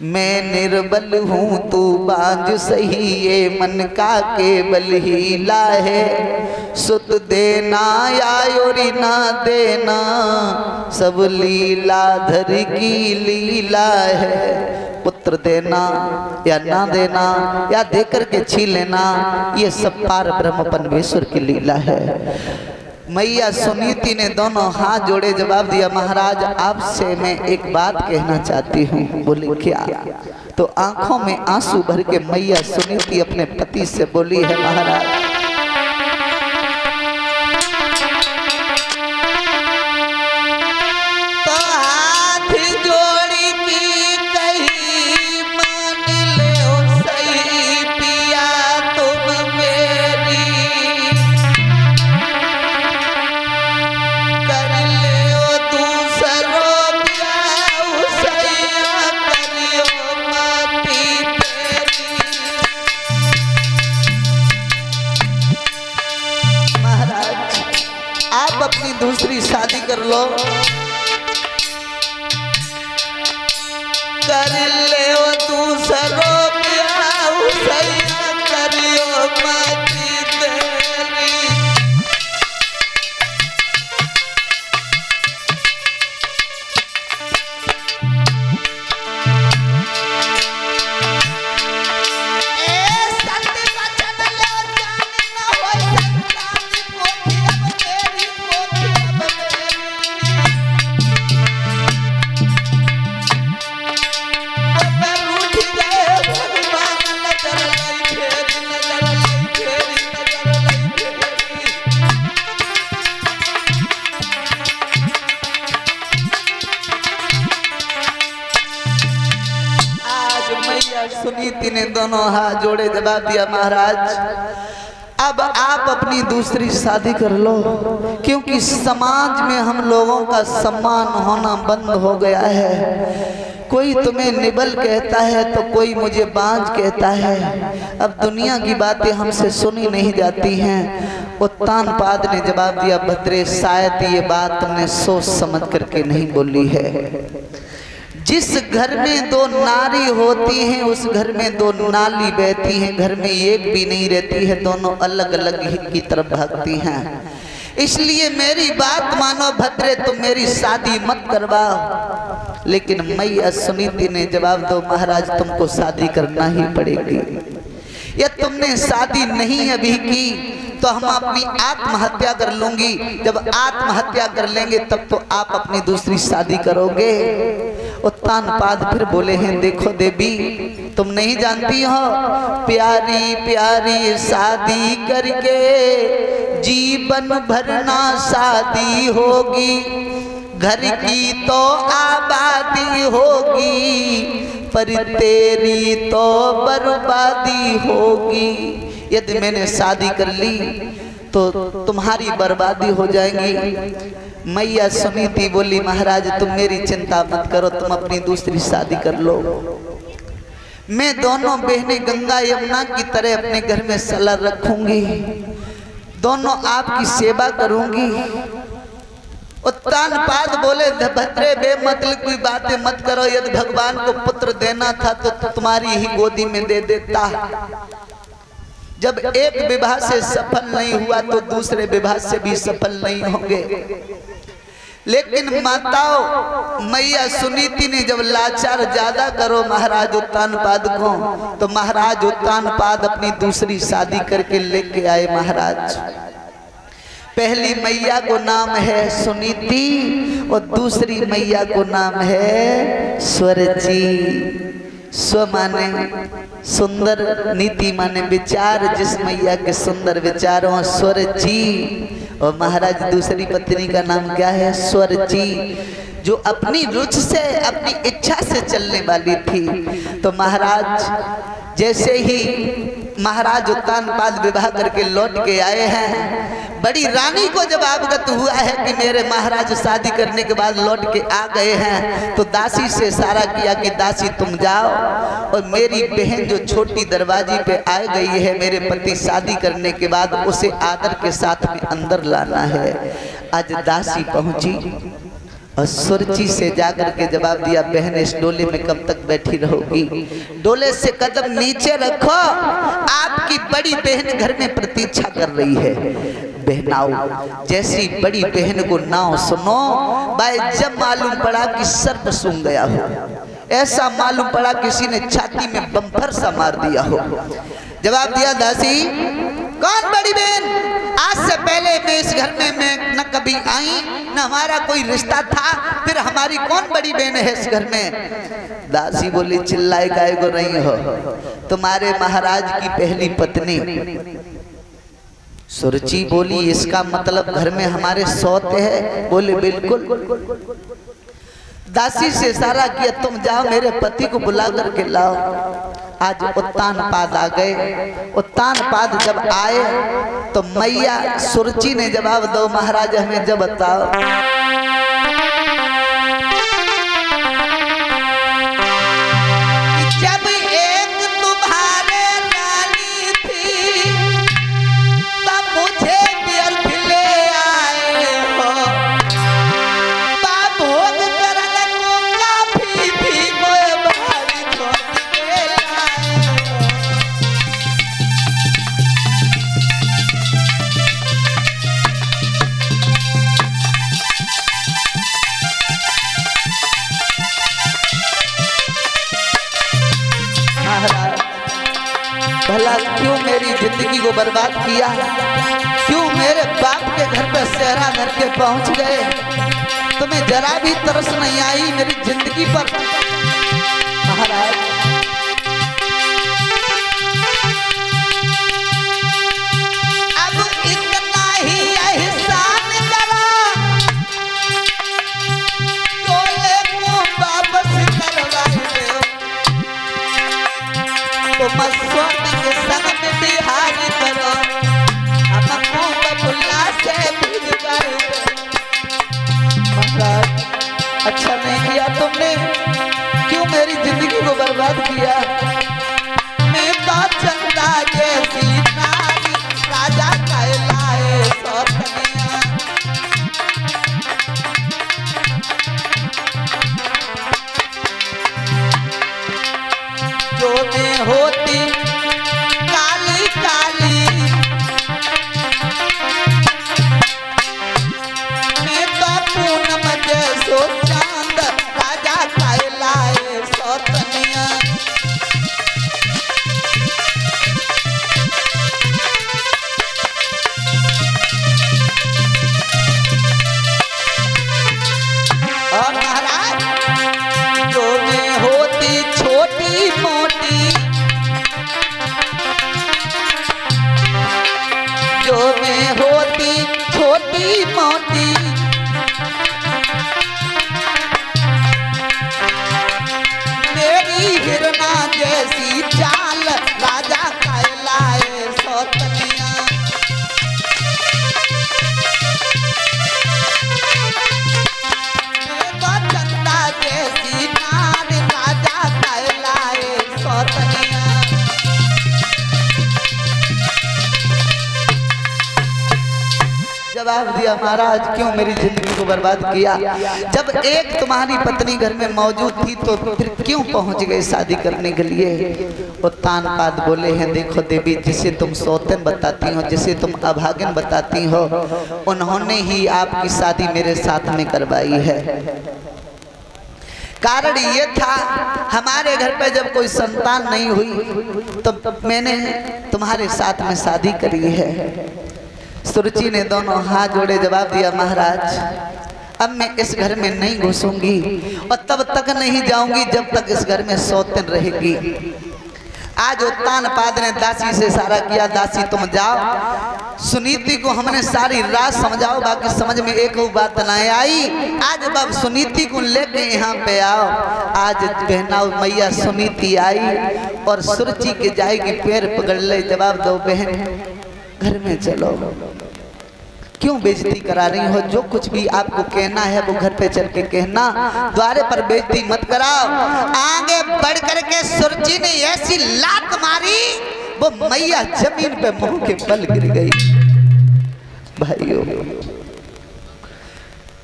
मैं निर्बल हूँ तू बांझ सही, ये मन का केवल हीला है। सुत देना या योरी ना देना, सब लीलाधर की लीला है। पुत्र देना या ना देना या देकर के छीन लेना, ये सब पार ब्रह्म परमेश्वर की लीला है। मैया सुनीति ने दोनों हाथ जोड़े जवाब दिया, महाराज आपसे मैं एक बात कहना चाहती हूँ। बोली क्या? तो आंखों में आंसू भर के मैया सुनीति अपने पति से बोली है, महाराज तो हाथ जोड़ी की कही मान ले सही पिया तुम मेरी, अपनी दूसरी शादी कर लो, कर ले दूसरो ब्याह सैया करियो माती तेरी। सुनीति ने दोनों हाथ जोड़े जवाब दिया, महाराज अब आप अपनी दूसरी शादी कर लो, क्योंकि समाज में हम लोगों का सम्मान होना बंद हो गया है। कोई तुम्हें निबल कहता है तो कोई मुझे बांझ कहता है। अब दुनिया की बातें हमसे सुनी नहीं जाती हैं। उत्तानपाद ने जवाब दिया, भद्रे शायद ये बात तुमने सोच समझ करके नहीं बोली है। जिस घर में दो नारी होती हैं उस घर में दो नाली बहती हैं, घर में एक भी नहीं रहती है, दोनों अलग अलग की तरफ भागती हैं। इसलिए मेरी बात मानो भद्रे, तुम मेरी शादी मत करवाओ। लेकिन मैया सुनीति ने जवाब दो, महाराज तुमको शादी करना ही पड़ेगी। या तुमने शादी नहीं अभी की तो हम अपनी आत्महत्या कर लूंगी। जब आत्महत्या कर लेंगे तब तो आप अपनी दूसरी शादी करोगे। उत्तानपाद फिर बोले हैं, देखो देवी तुम नहीं जानती हो, प्यारी प्यारी शादी करके जीवन भरना शादी होगी, घर की तो आबादी होगी पर तेरी तो बर्बादी होगी। यदि मैंने शादी कर ली तो तुम्हारी बर्बादी हो जाएगी। मैया सुनीति बोली, महाराज तुम मेरी चिंता मत करो, तुम अपनी दूसरी शादी कर लो। मैं दोनों बहनें गंगा यमुना की तरह अपने घर में सला रखूंगी, दोनों आपकी सेवा करूंगी। उत्तानपाद बोले, भद्रे बेमतलब की बातें मत करो। यदि भगवान को पुत्र देना था तो तुम्हारी ही गोदी में दे देता। जब एक विवाह से सफल नहीं हुआ तो दूसरे विवाह से भी सफल नहीं होंगे। लेकिन माताओं, मैया सुनीति ने जब लाचार ज्यादा करो महाराज उत्तानपाद को, तो महाराज उत्तानपाद अपनी दूसरी शादी करके लेके आए। महाराज पहली मैया को नाम है सुनीति और दूसरी मैया को नाम है स्वरची। स्व माने सुंदर, नीति माने विचार, जिस मैया के सुंदर विचारों स्वरची। और महाराज दूसरी पत्नी का नाम क्या है? स्वरची, जो अपनी रुचि से अपनी इच्छा से चलने वाली थी। तो महाराज जैसे ही महाराज उत्तानपाद विवाह करके लौट के आए हैं, बड़ी रानी को जब अवगत हुआ है कि मेरे महाराज शादी करने के बाद लौट के आ गए हैं, तो दासी से इशारा किया कि दासी तुम जाओ और मेरी बहन जो छोटी दरवाजे पे आ गई है, मेरे पति शादी करने के बाद उसे आदर के साथ में अंदर लाना है। आज दासी पहुंची, और सुरची से जाकर के जवाब दिया, बहन इस डोले में कब तक बैठी रहोगी? डोले से कदम नीचे रखो, आपकी बड़ी बहन घर में प्रतीक्षा कर रही है। बहनाओ, जैसी बड़ी बहन को नाव सुनो भाई, जब मालूम पड़ा कि सर्प सूंघ गया हो, ऐसा मालूम पड़ा किसी ने छाती में बम्फर सा मार दिया हो। जवाब दिया, दासी कौन बड़ी बहन? आज से पहले मैं इस घर में मैं न कभी आई न हमारा कोई रिश्ता था, फिर हमारी कौन बड़ी बहन है इस घर में? दासी बोली, चिल्लाए गाय को नहीं हो, तुम्हारे महाराज की पहली पत्नी। सुरची बोली, इसका मतलब घर में हमारे सौते है? बोले बिल्कुल। दासी से इशारा किया, तुम जाओ मेरे पति को बुला करके लाओ। आज उत्तानपाद आ गए। उत्तानपाद जब आए तो मैया सुरची ने जवाब दो, महाराज हमें जब बताओ। जब एक तुम्हारे रानी थी, तब मुझे व्यर्थ ले आए हो, भोग करने को काफी भी कोई भारी छोड़ के लाए हो। महाराज, भला क्यों मेरी जिंदगी को बर्बाद किया? क्यों मेरे बाप के घर पे सेहरा करके पहुंच गए? तुम्हें जरा भी तरस नहीं आई मेरी जिंदगी पर? महाराज, अब इतना ही एहसान करो, डोले को वापस करवा दो, तुम स्वर्ग के संग में बिहार करो, हमको बबुला से भिजवा दो। महाराज, अच्छा नहीं किया तुमने, क्यों मेरी जिंदगी को बर्बाद किया? मैं तो चंदा जैसी नारी, राजा कहलाए सौतनिया। जो मैं होती काली काली, मैं तो पूनम जैसो चांद, राजा कहलाए सौतनिया। और महाराज, जो मैं होती छोटी मोटी, जो मैं होती छोटी मोटी, मेरी हिरना जैसी चाल, राजा कहलाए सौतनिया। मैं तो चंदा जैसी नार, राजा कहलाए सौतनिया। जवाब दिया, महाराज क्यों मेरी जिंदगी को बर्बाद किया? जब एक तुम्हारी पत्नी घर में मौजूद थी तो फिर क्यों पहुंच गए शादी करने के लिए? उत्तानपाद बोले हैं, देखो देवी, जिसे तुम सौतन बताती हो, जिसे तुम अभागन बताती हो, उन्होंने ही आपकी शादी मेरे साथ में करवाई है। कारण ये था, हमारे घर पे जब कोई संतान नहीं हुई तो मैंने तुम्हारे साथ में शादी करी है। सुरुचि ने दोनों हाथ जोड़े जवाब दिया, महाराज अब मैं इस घर में नहीं घुसूंगी और तब तक नहीं जाऊंगी जब तक इस घर में सौतन रहेगी। आज उत्तानपाद ने दासी से इशारा किया, दासी तुम जाओ, सुनीति को हमने सारी रात समझाओ, बाकी समझ में एक बात ना आई। आज अब सुनीति को लेके यहाँ पे आओ। आज बहनाओ मैया सुनीति आई और सुरुचि के जाएगी, पैर पकड़ ले, जवाब दो बहन घर में चलो, क्यों बेइज्जती करा रही हो? जो कुछ भी आपको कहना है वो घर पे चल के कहना, द्वारे पर बेइज्जती मत कराओ। आगे बढ़ करके सुरुचि ने ऐसी लात मारी, वो मैया जमीन पे मुंह के बल गिर गई। भाइयों,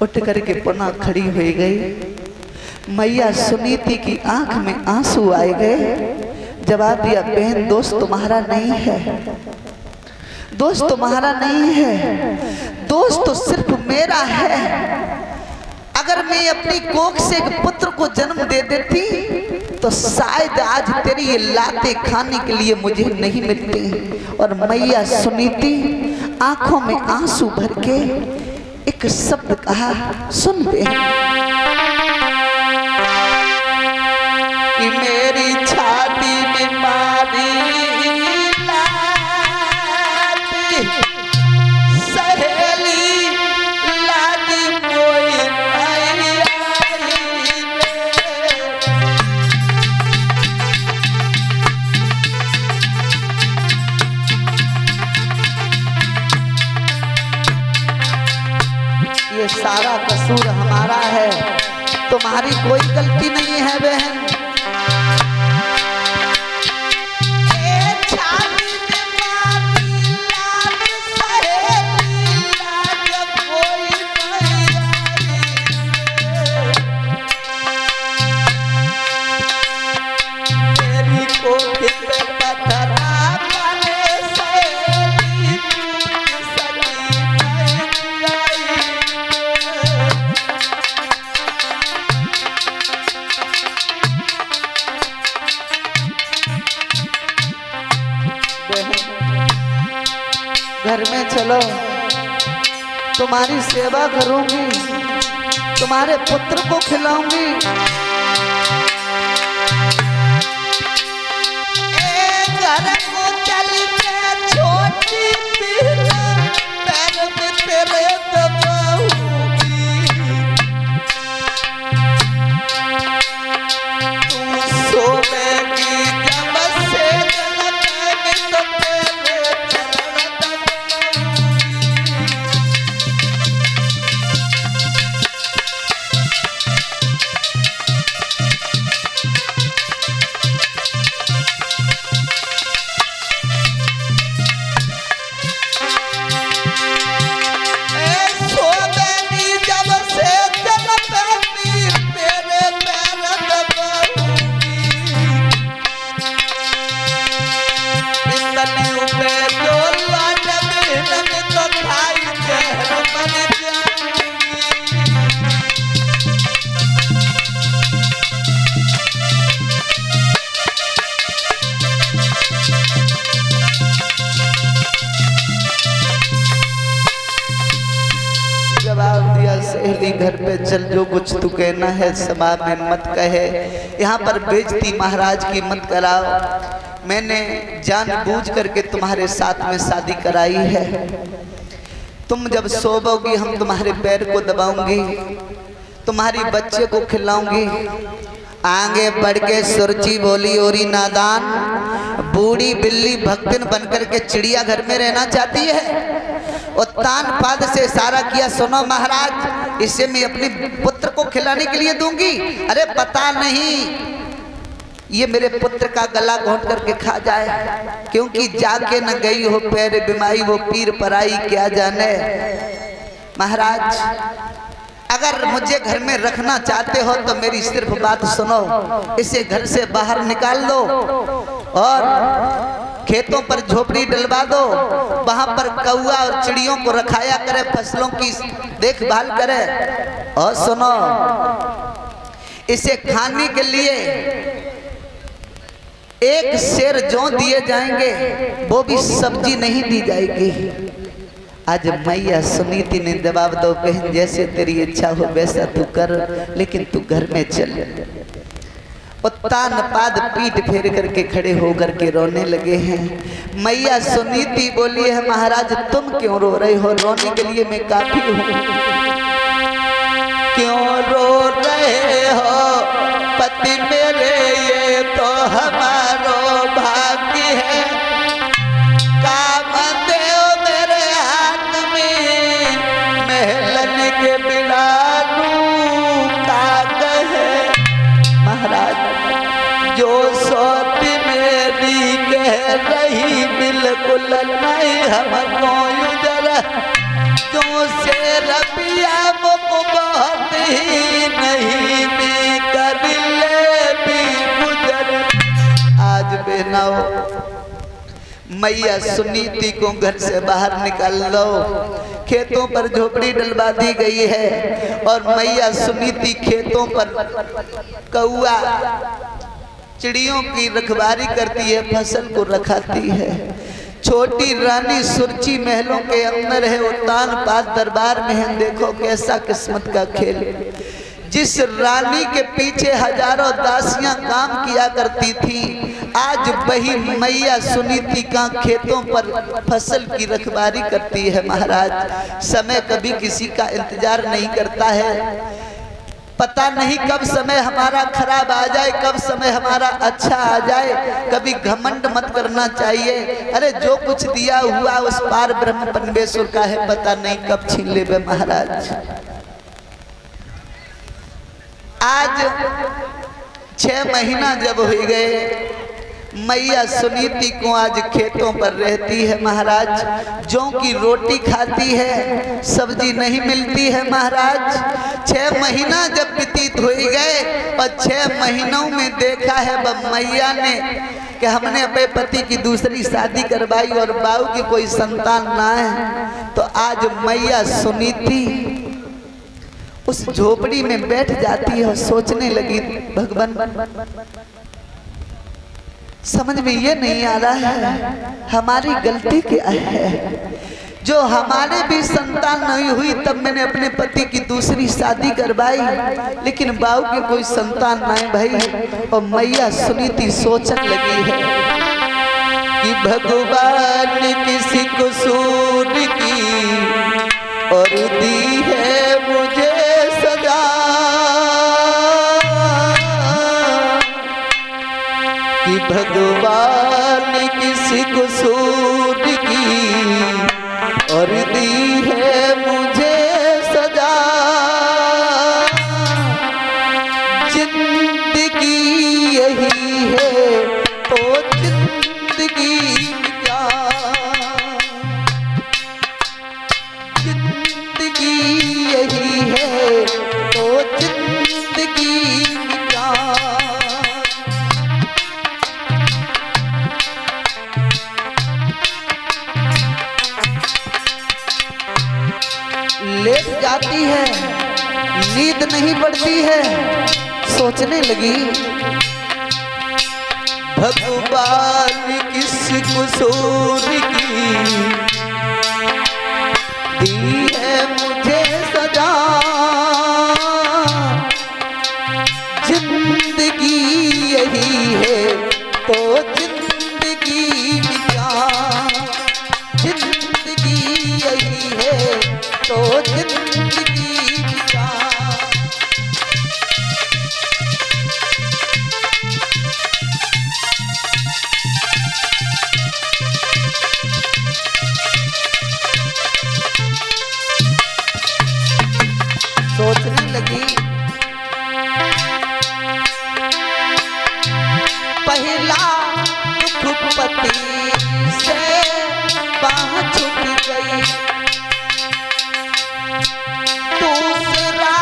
उठ करके पुनः खड़ी हो गई। मैया सुनीति की आंख में आंसू आए गए। जवाब दिया, बहन दोस्त तुम्हारा नहीं है, दोस्त तुम्हारा नहीं है, दोस्त तो सिर्फ मेरा है। अगर मैं अपनी कोख से एक पुत्र को जन्म दे देती तो शायद आज तेरी ये लाते खाने के लिए मुझे नहीं मिलती। और मैया सुनीति आंखों में आंसू भर के एक शब्द कहा, सुन बे कि मेरी छाती में मारी लाती सहेली लागी कोई नहीं आई। ये सारा कसूर हमारा है, तुम्हारी कोई गलती नहीं है बहन। घर में चलो, तुम्हारी सेवा करूंगी, तुम्हारे पुत्र को खिलाऊंगी। घर को चल के छोटी पैर में तेरे दबाऊंगी। तू सोएगी जब से जलक तो तेरे सहेली घर पे चल, जो कुछ तू कहना है सभा में मत कहे। यहाँ पर बेइज्जती महाराज की मत कराओ। मैंने जानबूझ करके तुम्हारे साथ में शादी कराई है। तुम जब सोओगी हम तुम्हारे पैर को दबाऊंगी, तुम्हारी बच्चे को खिलाऊंगी। आगे बढ़ के सुरची बोली, ओरी नादान बूढ़ी बिल्ली भक्तिन बनकर के चिड़िया घर में रहना चाहती है। और तान पाद से इशारा किया, सुनो महाराज, इसे मैं अपने पुत्र को खिलाने के लिए दूंगी। अरे पता नहीं ये मेरे पुत्र का गला घोंट करके खा जाए, क्योंकि जाके न गई हो पैर बीमारी वो पीर पराई क्या जाने। महाराज अगर मुझे घर में रखना चाहते हो तो मेरी सिर्फ बात सुनो, इसे घर से बाहर निकाल दो और खेतों पर झोपड़ी डलवा दो। वहां पर कौआ और चिड़ियों को रखाया करे, फसलों की देखभाल करे। और सुनो, इसे खाने के लिए एक शेर जौ दिए जाएंगे, वो भी सब्जी नहीं दी जाएगी। आज मैया सुनीति ने जवाब दो, बहन जैसे तेरी इच्छा हो वैसा तू कर, लेकिन तू घर में चल। तान पाद पीठ फेर करके खड़े होकर के रोने लगे हैं। मैया सुनीति बोली है, महाराज तुम क्यों रो रहे हो? रोने के लिए मैं काफी हूँ। क्यों रो रहे हो पति मेरे, ये तो हमारो भाग्य है। काम देओ मेरे हाथ में, महलन के बिना का है। महाराज जो सोच मेरी कह रही बिल्कुल नहीं हमको उधर, जो से रबिया मुख ही नहीं में कर ले भी गुजर। आज बेनाओ मैया सुनीति को घर से बाहर निकाल दो। खेतों पर झोपड़ी डलवा दी गई है और मैया सुनीति खेतों पर कौआ चिड़ियों की रखवारी करती है, फसल को रखाती है। छोटी रानी सुरची महलों के अंदर है, उतान पात दरबार में है। देखो कैसा किस्मत का खेल। जिस रानी के पीछे हजारों दासियां काम किया करती थी, आज वही मैया सुनीति का खेतों पर फसल की रखवारी करती है। महाराज समय कभी किसी का इंतजार नहीं करता है। पता नहीं कब समय हमारा खराब आ जाए, कब समय हमारा अच्छा आ जाए। कभी घमंड मत करना चाहिए। अरे जो कुछ दिया हुआ उस पार ब्रह्म परमेश्वर का है, पता नहीं कब छीन ले। महाराज आज 6 महीना जब हो गए, मैया सुनीति को आज खेतों पर रहती है। महाराज जौ की रोटी खाती है, सब्जी नहीं मिलती है। महाराज 6 महीना जब व्यतीत हो गए और 6 महीनों में देखा है वह मैया ने कि हमने अपने पति की दूसरी शादी करवाई और बाऊ की कोई संतान ना है, तो आज मैया सुनीति उस झोपड़ी में बैठ जाती है और सोचने लगी, भगवान समझ में ये नहीं आ रहा है हमारी गलती क्या है। जो हमारे भी संतान नहीं हुई तब मैंने अपने पति की दूसरी शादी करवाई, लेकिन बाऊ की कोई संतान नहीं भाई। और मैया सुनीति सोचने लगी है कि भगवान किसी कसूर की और दी है मुझे सजा, कि भगवान किसी कसूर की और दी है मुझे सजा। जिंदगी यही है तो जिंदगी क्या, जिंदगी यही है तो जिंदगी क्या। लेट जाती है, नींद नहीं पड़ती है, सोचने लगी भगवान किस कसूर की दी है मुझे सजा। जिंदगी यही है तो जिंदगी क्या, जिंदगी यही है तो जिंदगी क्या। सोचने लगी पहला दुख पति से बाह छूट गई, दूसरा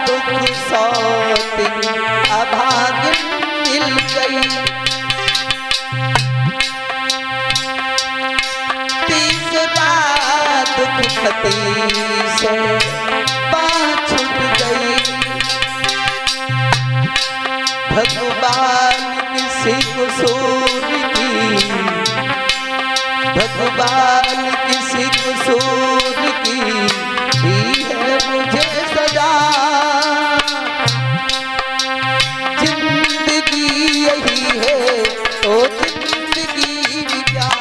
दुख सौती अभागिन मिल गई, तीसरा दुख पति से बाह छूट गई। भगवान किसी कसूर की, भगवान किसी कसूर की दी है मुझे सजा। जिंदगी यही है तो जिंदगी क्या,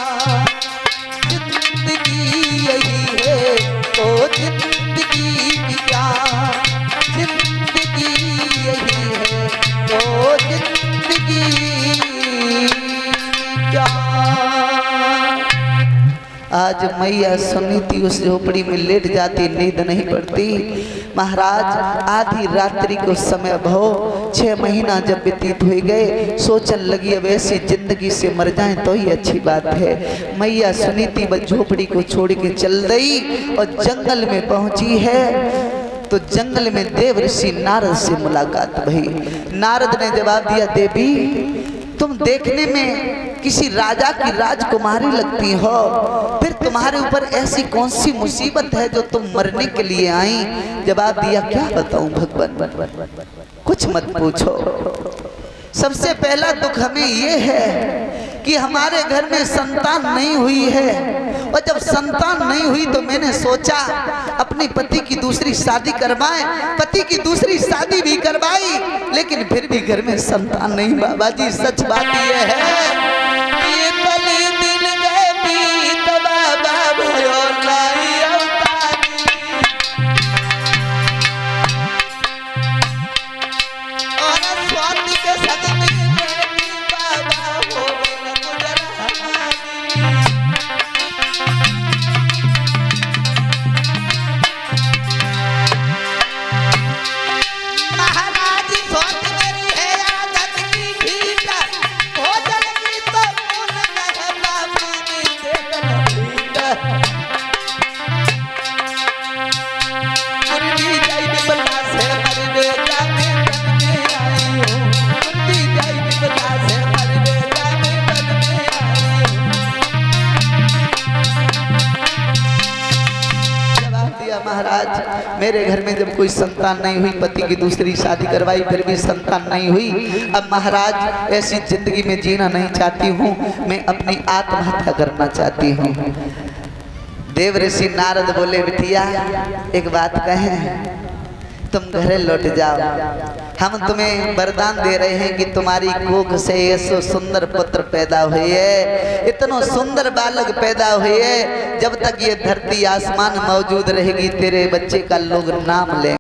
जिंदगी यही है तो जिंदगी क्या, जिंदगी यही है तो जिंदगी क्या। आज मैया सुनीति उस झोपड़ी में लेट जाती, नींद नहीं पड़ती। महाराज आधी रात्रि को समय भो 6 महीना जब व्यतीत हो गए, सोचने लगी अब ऐसी जिंदगी से मर जाएं तो ही अच्छी बात है। मैया सुनीति बस झोपड़ी को छोड़ के चल गई और जंगल में पहुंची है। तो जंगल में देव ऋषि नारद से मुलाकात भई। नारद ने जवाब दिया, देवी तुम देखने में किसी राजा की राजकुमारी लगती हो, फिर तुम्हारे ऊपर ऐसी कौन सी मुसीबत है जो तुम मरने के लिए आई? जवाब दिया, क्या बताऊं भगवान, कुछ मत पूछो। सबसे पहला दुख हमें ये है कि हमारे घर में संतान नहीं हुई है, और जब संतान नहीं हुई तो मैंने सोचा अपने पति की दूसरी शादी करवाएं। पति की दूसरी शादी भी करवाई, लेकिन फिर भी घर में संतान नहीं। बाबा जी सच बात ये है, ये कली दिन गए बीत बाबा भयो नहीं अवतारी। और स्वाति के सग में बाबा हो महाराज, मेरे घर में जब कोई संतान नहीं हुई, पति की दूसरी शादी करवाई, फिर भी संतान नहीं हुई। अब महाराज ऐसी जिंदगी में जीना नहीं चाहती हूँ, मैं अपनी आत्महत्या करना चाहती हूँ। देव ऋषि नारद बोले, बिटिया एक बात कहें, तुम घरे लौट जाओ। हम तुम्हें वरदान दे रहे हैं कि तुम्हारी कोख से ऐसो सुंदर पुत्र पैदा हुए, इतनो सुंदर बालक पैदा हुए, जब तक ये धरती आसमान मौजूद रहेगी तेरे बच्चे का लोग नाम लेंगे।